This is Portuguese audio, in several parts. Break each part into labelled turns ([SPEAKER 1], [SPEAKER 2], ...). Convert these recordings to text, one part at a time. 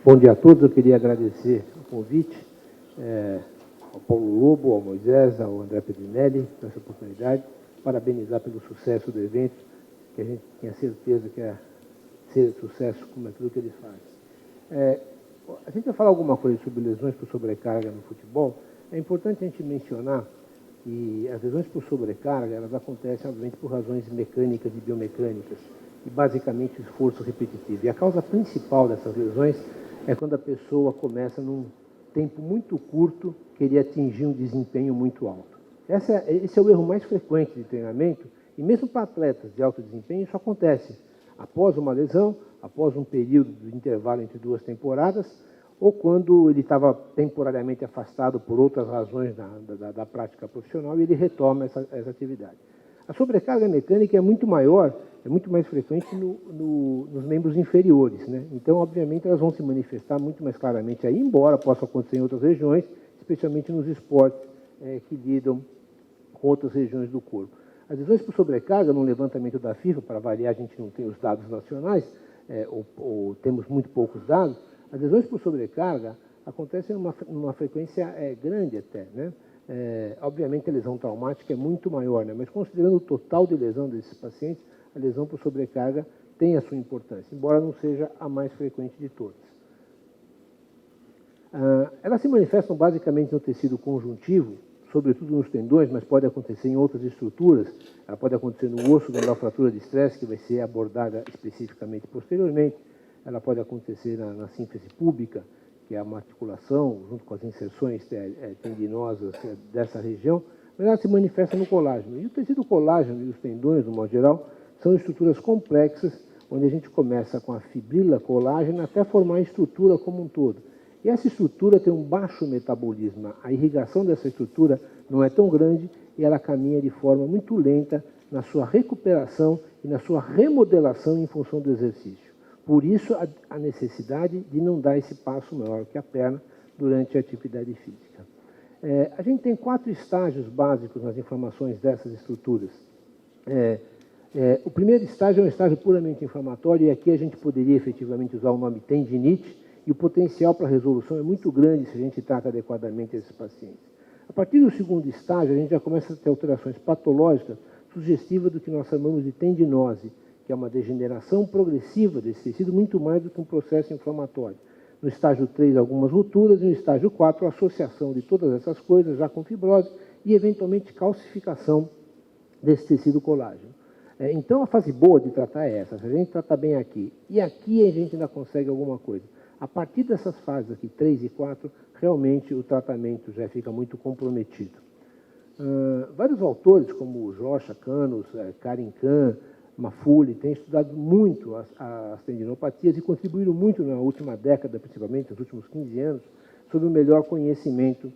[SPEAKER 1] Bom dia a todos. Eu queria agradecer o convite ao Paulo Lobo, ao Moisés, ao André Pedrinelli, por essa oportunidade, parabenizar pelo sucesso do evento, que a gente tinha certeza que ia ser sucesso como aquilo que eles fazem. A gente vai falar alguma coisa sobre lesões por sobrecarga no futebol. É importante a gente mencionar que as lesões por sobrecarga, elas acontecem, obviamente, por razões mecânicas e biomecânicas, e basicamente esforço repetitivo. E a causa principal dessas lesões é quando a pessoa começa, num tempo muito curto, querer atingir um desempenho muito alto. Esse é o erro mais frequente de treinamento, e mesmo para atletas de alto desempenho, isso acontece após uma lesão, após um período de intervalo entre duas temporadas, ou quando ele estava temporariamente afastado por outras razões da prática profissional e ele retoma essa atividade. A sobrecarga mecânica é muito maior, é muito mais frequente nos membros inferiores, né? Então, obviamente, elas vão se manifestar muito mais claramente aí, embora possa acontecer em outras regiões, especialmente nos esportes que lidam com outras regiões do corpo. As lesões por sobrecarga, no levantamento da FIFA, para variar, a gente não tem os dados nacionais, ou temos muito poucos dados, as lesões por sobrecarga acontecem numa frequência grande até, né? Obviamente a lesão traumática é muito maior, né? Mas considerando o total de lesão desses pacientes, a lesão por sobrecarga tem a sua importância, embora não seja a mais frequente de todas. Elas se manifestam basicamente no tecido conjuntivo, sobretudo nos tendões, mas pode acontecer em outras estruturas. Ela pode acontecer no osso da fratura de estresse, que vai ser abordada especificamente posteriormente. Ela pode acontecer na sínfise púbica, que é uma articulação, junto com as inserções tendinosas dessa região, mas ela se manifesta no colágeno. E o tecido colágeno e os tendões, no modo geral, são estruturas complexas, onde a gente começa com a fibrila colágena até formar a estrutura como um todo. E essa estrutura tem um baixo metabolismo. A irrigação dessa estrutura não é tão grande e ela caminha de forma muito lenta na sua recuperação e na sua remodelação em função do exercício. Por isso, a necessidade de não dar esse passo maior que a perna durante a atividade física. A gente tem 4 estágios básicos nas inflamações dessas estruturas. O primeiro estágio é um estágio puramente inflamatório, e aqui a gente poderia efetivamente usar o nome tendinite, e o potencial para resolução é muito grande se a gente trata adequadamente esses pacientes. A partir do segundo estágio, a gente já começa a ter alterações patológicas sugestivas do que nós chamamos de tendinose, que é uma degeneração progressiva desse tecido, muito mais do que um processo inflamatório. No estágio 3, algumas rupturas, e no estágio 4, a associação de todas essas coisas, já com fibrose, e eventualmente calcificação desse tecido colágeno. Então, a fase boa de tratar é essa, se a gente tratar bem aqui, e aqui a gente ainda consegue alguma coisa. A partir dessas fases aqui, 3 e 4, realmente o tratamento já fica muito comprometido. Vários autores, como Jocha, Canos, Karin Kahn, Mafuli, têm estudado muito as tendinopatias e contribuíram muito na última década, principalmente nos últimos 15 anos, sobre o melhor conhecimento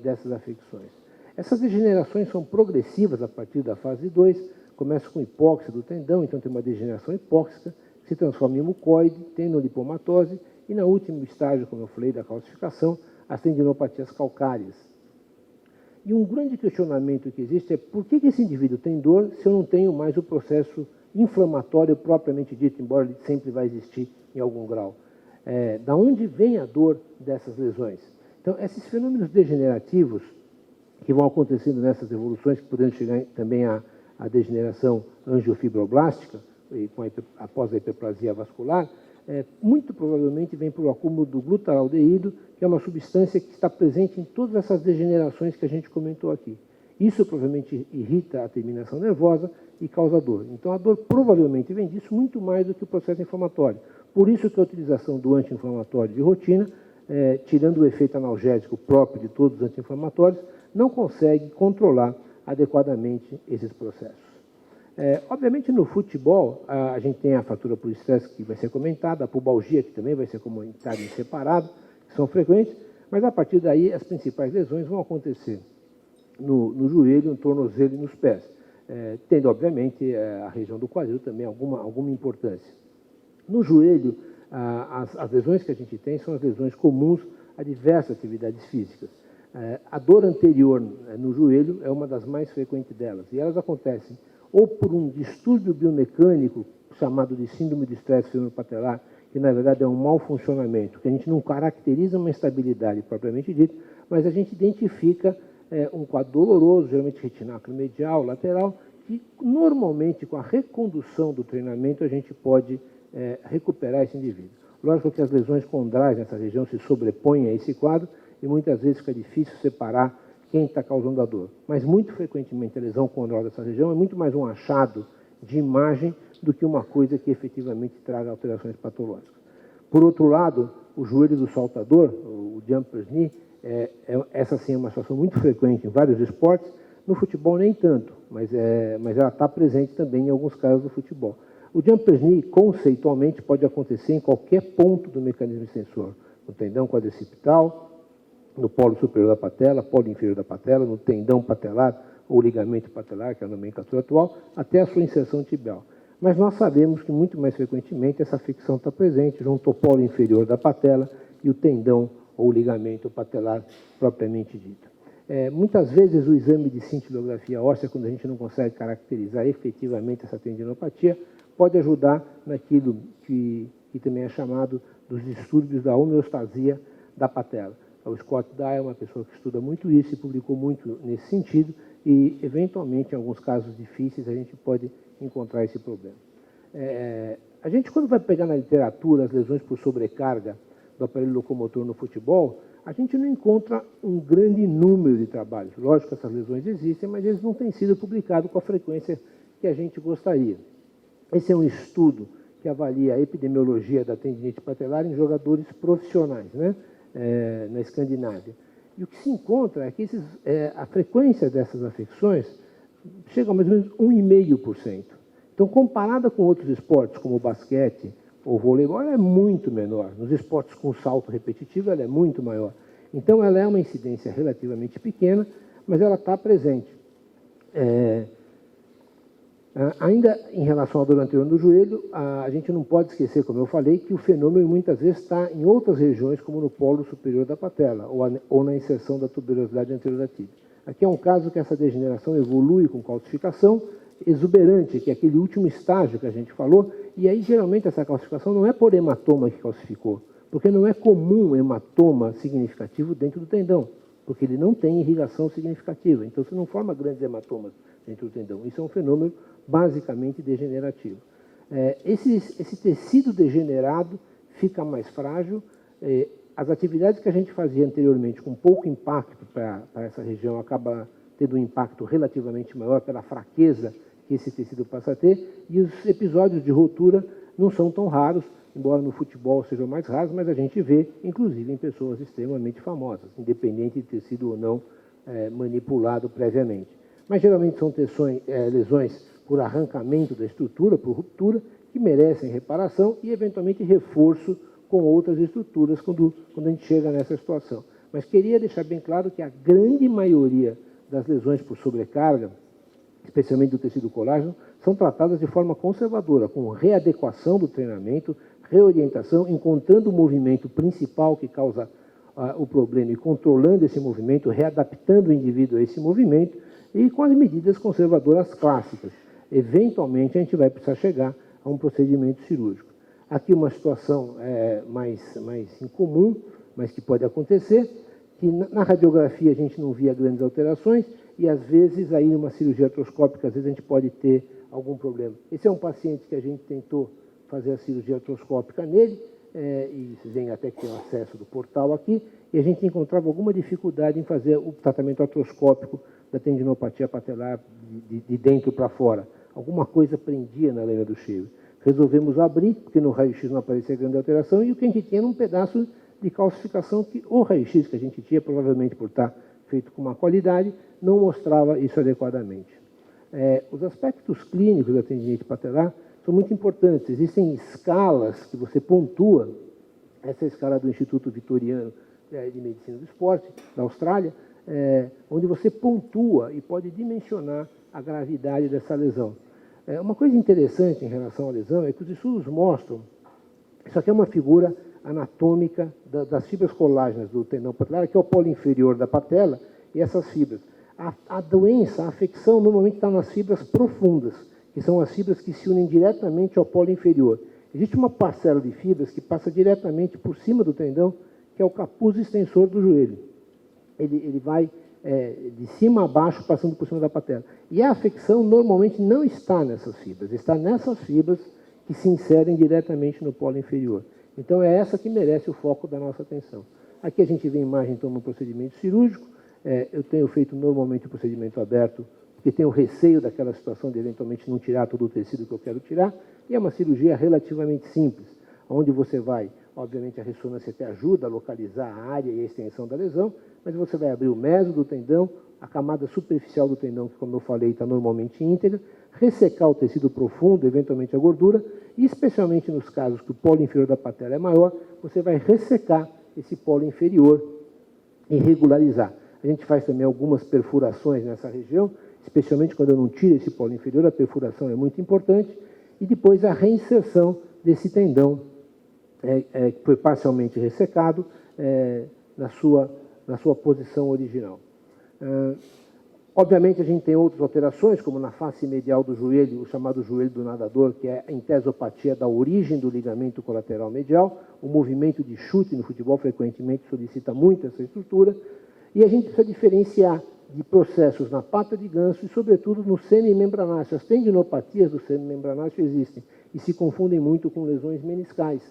[SPEAKER 1] dessas afecções. Essas degenerações são progressivas a partir da fase 2, começa com hipóxia do tendão, então tem uma degeneração hipóxica, que se transforma em mucoide, tendonipomatose, e no último estágio, como eu falei, da calcificação, as tendinopatias calcárias. E um grande questionamento que existe é por que esse indivíduo tem dor se eu não tenho mais o processo inflamatório propriamente dito, embora ele sempre vai existir em algum grau. Da onde vem a dor dessas lesões? Então, esses fenômenos degenerativos que vão acontecendo nessas evoluções, que podendo chegar também à degeneração angiofibroblástica, após a hiperplasia vascular, muito provavelmente vem por acúmulo do glutaraldeído, que é uma substância que está presente em todas essas degenerações que a gente comentou aqui. Isso provavelmente irrita a terminação nervosa e causa dor. Então, a dor provavelmente vem disso muito mais do que o processo inflamatório. Por isso que a utilização do anti-inflamatório de rotina, tirando o efeito analgésico próprio de todos os anti-inflamatórios, não consegue controlar adequadamente esses processos. Obviamente, no futebol, a gente tem a fratura por estresse, que vai ser comentada, a pubalgia, que também vai ser comentada em separado, que são frequentes, mas a partir daí as principais lesões vão acontecer no joelho, no tornozelo e nos pés, tendo, obviamente, a região do quadril também alguma importância. No joelho, as lesões que a gente tem são as lesões comuns a diversas atividades físicas. A dor anterior no joelho é uma das mais frequentes delas, e elas acontecem ou por um distúrbio biomecânico chamado de síndrome de estresse femoropatelar, que que na verdade é um mau funcionamento, que a gente não caracteriza uma instabilidade propriamente dita, mas a gente identifica um quadro doloroso, geralmente retináculo medial, lateral, que normalmente com a recondução do treinamento a gente pode recuperar esse indivíduo. Lógico que as lesões condrais nessa região se sobrepõem a esse quadro e muitas vezes fica difícil separar quem está causando a dor. Mas muito frequentemente a lesão condral dessa região é muito mais um achado de imagem do que uma coisa que efetivamente traga alterações patológicas. Por outro lado, o joelho do saltador, o jumper's knee, essa sim é uma situação muito frequente em vários esportes, no futebol nem tanto, mas ela está presente também em alguns casos do futebol. O jumper's knee, conceitualmente, pode acontecer em qualquer ponto do mecanismo extensor, no tendão quadricipital, no polo superior da patela, polo inferior da patela, no tendão patelar ou ligamento patelar, que é a nomenclatura atual, até a sua inserção tibial. Mas nós sabemos que muito mais frequentemente essa fricção está presente junto ao polo inferior da patela e o tendão ou ligamento patelar propriamente dito. Muitas vezes o exame de cintilografia óssea, quando a gente não consegue caracterizar efetivamente essa tendinopatia, pode ajudar naquilo que também é chamado dos distúrbios da homeostasia da patela. O Scott Dye é uma pessoa que estuda muito isso e publicou muito nesse sentido e, eventualmente, em alguns casos difíceis, a gente pode encontrar esse problema. A gente, quando vai pegar na literatura as lesões por sobrecarga do aparelho locomotor no futebol, a gente não encontra um grande número de trabalhos. Lógico que essas lesões existem, mas eles não têm sido publicados com a frequência que a gente gostaria. Esse é um estudo que avalia a epidemiologia da tendinite patelar em jogadores profissionais, né? Na Escandinávia. E o que se encontra é que a frequência dessas afecções chega a mais ou menos 1,5%. Então, comparada com outros esportes, como o basquete ou o voleibol, ela é muito menor. Nos esportes com salto repetitivo, ela é muito maior. Então, ela é uma incidência relativamente pequena, mas ela está presente. Ainda em relação à dor anterior do joelho, a gente não pode esquecer, como eu falei, que o fenômeno muitas vezes está em outras regiões, como no polo superior da patela, ou na inserção da tuberosidade anterior da tíbia. Aqui é um caso que essa degeneração evolui com calcificação exuberante, que é aquele último estágio que a gente falou, e aí geralmente essa calcificação não é por hematoma que calcificou, porque não é comum hematoma significativo dentro do tendão, porque ele não tem irrigação significativa, então você não forma grandes hematomas dentro do tendão. Isso é um fenômeno basicamente degenerativo. Esse tecido degenerado fica mais frágil. As atividades que a gente fazia anteriormente com pouco impacto para essa região acaba tendo um impacto relativamente maior pela fraqueza que esse tecido passa a ter, e os episódios de rotura não são tão raros, embora no futebol sejam mais raros, mas a gente vê, inclusive, em pessoas extremamente famosas, independente de ter sido ou não manipulado previamente. Mas geralmente são lesões por arrancamento da estrutura, por ruptura, que merecem reparação e, eventualmente, reforço com outras estruturas quando a gente chega nessa situação. Mas queria deixar bem claro que a grande maioria das lesões por sobrecarga, especialmente do tecido colágeno, são tratadas de forma conservadora, com readequação do treinamento, reorientação, encontrando o movimento principal que causa o problema e controlando esse movimento, readaptando o indivíduo a esse movimento e com as medidas conservadoras clássicas. Eventualmente, a gente vai precisar chegar a um procedimento cirúrgico. Aqui uma situação mais incomum, mas que pode acontecer, que na radiografia a gente não via grandes alterações e, às vezes, aí numa cirurgia artroscópica, às vezes a gente pode ter algum problema. Esse é um paciente que a gente tentou fazer a cirurgia artroscópica nele, e vocês veem até que tem o acesso do portal aqui, e a gente encontrava alguma dificuldade em fazer o tratamento artroscópico da tendinopatia patelar de dentro para fora. Alguma coisa prendia na lâmina do Shave. Resolvemos abrir, porque no raio-x não aparecia grande alteração, e o que a gente tinha era um pedaço de calcificação que o raio-x que a gente tinha, provavelmente por estar feito com má qualidade, não mostrava isso adequadamente. Os aspectos clínicos da tendinite patelar são muito importantes. Existem escalas que você pontua. Essa é a escala do Instituto Vitoriano de Medicina do Esporte, da Austrália, onde você pontua e pode dimensionar a gravidade dessa lesão. Uma coisa interessante em relação à lesão é que os estudos mostram, isso aqui é uma figura anatômica das fibras colágenas do tendão patelar, que é o polo inferior da patela, e essas fibras. A doença, a afecção, normalmente está nas fibras profundas, que são as fibras que se unem diretamente ao polo inferior. Existe uma parcela de fibras que passa diretamente por cima do tendão, que é o capuz extensor do joelho. Ele vai de cima a baixo, passando por cima da patela. E a afecção normalmente não está nessas fibras, está nessas fibras que se inserem diretamente no polo inferior. Então, é essa que merece o foco da nossa atenção. Aqui a gente vê a imagem, então, no procedimento cirúrgico. Eu tenho feito normalmente o procedimento aberto, porque tenho receio daquela situação de eventualmente não tirar todo o tecido que eu quero tirar. E é uma cirurgia relativamente simples, onde você vai, obviamente a ressonância te ajuda a localizar a área e a extensão da lesão, mas você vai abrir o meso do tendão, a camada superficial do tendão, que como eu falei está normalmente íntegra, ressecar o tecido profundo, eventualmente a gordura, e especialmente nos casos que o polo inferior da patela é maior, você vai ressecar esse polo inferior e regularizar. A gente faz também algumas perfurações nessa região, especialmente quando eu não tiro esse polo inferior, a perfuração é muito importante, e depois a reinserção desse tendão que foi parcialmente ressecado na sua posição original. Obviamente, a gente tem outras alterações, como na face medial do joelho, o chamado joelho do nadador, que é a entesopatia da origem do ligamento colateral medial. O movimento de chute no futebol frequentemente solicita muito essa estrutura. E a gente precisa diferenciar de processos na pata de ganso e, sobretudo, no semimembranáceo. As tendinopatias do semimembranáceo existem e se confundem muito com lesões meniscais,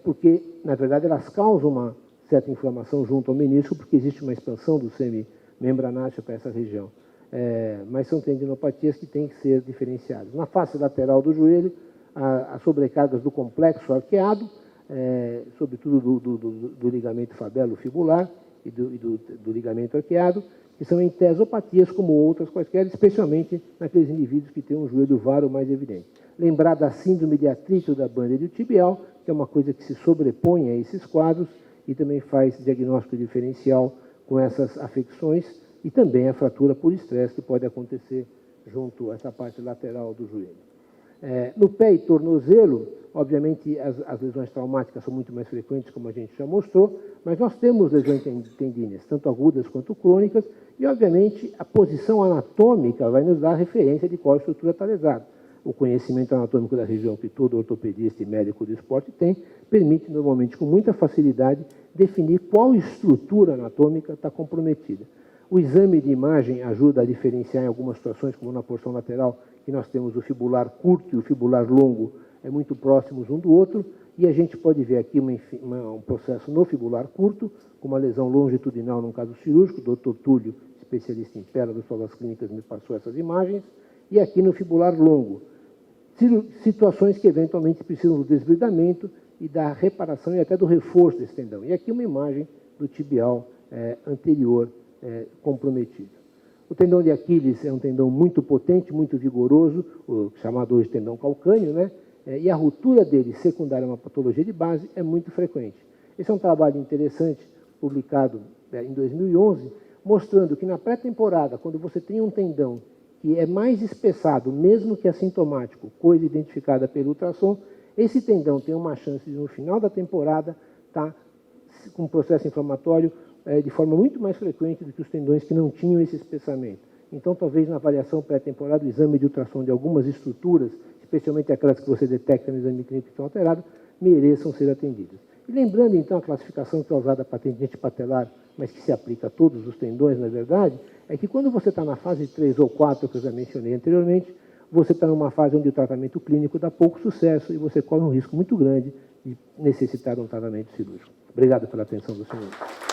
[SPEAKER 1] porque, na verdade, elas causam uma certa inflamação junto ao menisco, porque existe uma expansão do semimembranáceo para essa região. Mas são tendinopatias que têm que ser diferenciadas. Na face lateral do joelho, as sobrecargas do complexo arqueado, sobretudo do ligamento fabelo-fibular e do ligamento arqueado, que são entesopatias como outras quaisquer, especialmente naqueles indivíduos que têm um joelho varo mais evidente. Lembrar da síndrome de atrito da banda iliotibial, que é uma coisa que se sobrepõe a esses quadros e também faz diagnóstico diferencial com essas afecções, e também a fratura por estresse que pode acontecer junto a essa parte lateral do joelho. No pé e tornozelo, obviamente, as lesões traumáticas são muito mais frequentes, como a gente já mostrou, mas nós temos lesões tendíneas, tanto agudas quanto crônicas, e, obviamente, a posição anatômica vai nos dar referência de qual estrutura está lesada. O conhecimento anatômico da região que todo ortopedista e médico do esporte tem, permite, normalmente, com muita facilidade, definir qual estrutura anatômica está comprometida. O exame de imagem ajuda a diferenciar em algumas situações, como na porção lateral, que nós temos o fibular curto e o fibular longo, muito próximos um do outro, e a gente pode ver aqui um processo no fibular curto, com uma lesão longitudinal num caso cirúrgico. O Dr. Túlio, especialista em pele das escolas clínicas, me passou essas imagens, e aqui no fibular longo, situações que eventualmente precisam do desbridamento e da reparação e até do reforço desse tendão. E aqui uma imagem do tibial anterior comprometido. O tendão de Aquiles é um tendão muito potente, muito vigoroso, o chamado hoje tendão calcâneo, né? E a ruptura dele, secundária a uma patologia de base, é muito frequente. Esse é um trabalho interessante, publicado em 2011, mostrando que na pré-temporada, quando você tem um tendão que é mais espessado, mesmo que assintomático, coisa identificada pelo ultrassom, esse tendão tem uma chance de, no final da temporada, estar com um processo inflamatório de forma muito mais frequente do que os tendões que não tinham esse espessamento. Então, talvez na avaliação pré-temporada, o exame de ultrassom de algumas estruturas, especialmente aquelas que você detecta no exame clínico que estão alteradas, mereçam ser atendidas. E lembrando, então, a classificação que é usada para tendinite patelar, mas que se aplica a todos os tendões, na verdade, é que quando você está na fase 3 ou 4, que eu já mencionei anteriormente, você está numa fase onde o tratamento clínico dá pouco sucesso e você corre um risco muito grande de necessitar de um tratamento cirúrgico. Obrigado pela atenção do senhor.